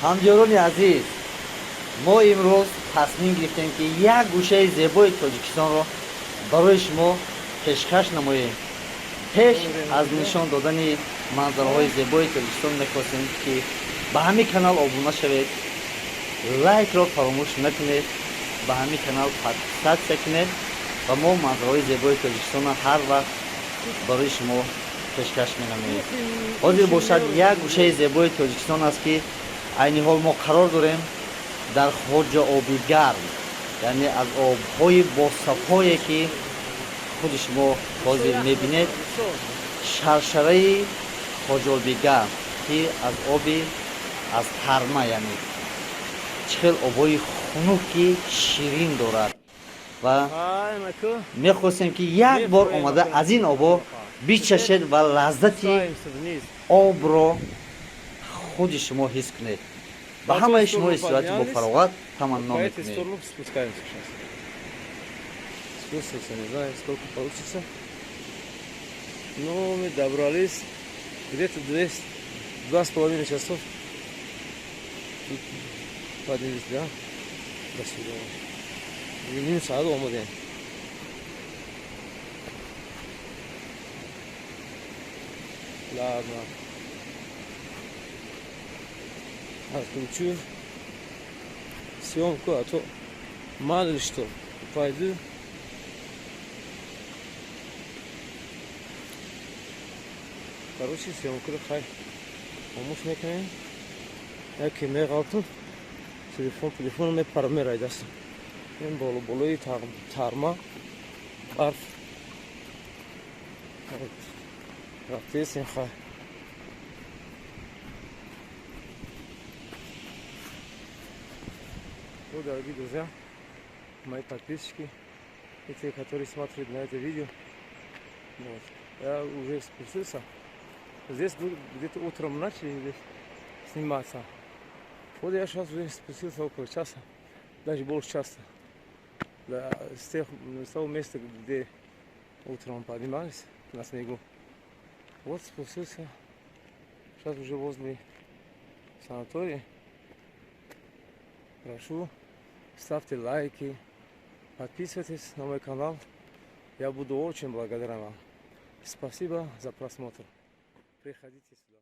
ҳамҷиёрони азиз, мо имрӯз тасмим гирифтем ки як гӯшаи зебои тоҷикистонро барои шумо пешкаш намоем. пеш аз нишон додани манзараҳои зебои тоҷикистон мехостем ки ба ҳамин канал обуна шавед, лайкро фаромӯш накунед, ба ҳамин канал подписатсия кунед ва мо манзараҳои зебои тоҷикистонро ҳар вақт барои шумо пешкаш менамоем. ҳозир бошад як гӯшаи зебои тоҷикистон аст ки айни ҳол мо қарор дорем дар хоҷа оби гарм, яъне аз обҳои босафое ки худи шумо ҳозир мебинед, шаршараи хоҷа оби гарм ки аз оби аз тарма, яъне чӣ хел обҳои хунуки ширин дорад ва мехостем ки як бор омада аз ин обҳо бичашед ва лаззати обро худи шумо ҳис кунед. Ба ҳамаи шумо истироҳати бо фароғат таманно мекунем. Спустимся, не знаю, сколько получится. Но мы добрались где-то 2,5 часов. Тут поднялись, да? До свидания. Минус саат омадем. Ладно. Отключу съемку, а то мало ли что. Пойду. Короче, съемку хай. Помощь мекунем. Яке меғалтам. Телефон ме пармерайдаст. Ин болои тарма барф. Рафтесин хай. Вот, дорогие друзья, мои подписчики, и те, которые смотрят на это видео, вот, я уже спустился. Здесь где-то утром начали здесь сниматься. Вот я сейчас уже спустился около часа, даже больше часа. Да, с того места, где утром поднимались на снегу. Вот спустился. Сейчас уже возле санатория. Прошу, ставьте лайки, подписывайтесь на мой канал. Я буду очень благодарен вам. Спасибо за просмотр. Приходите сюда.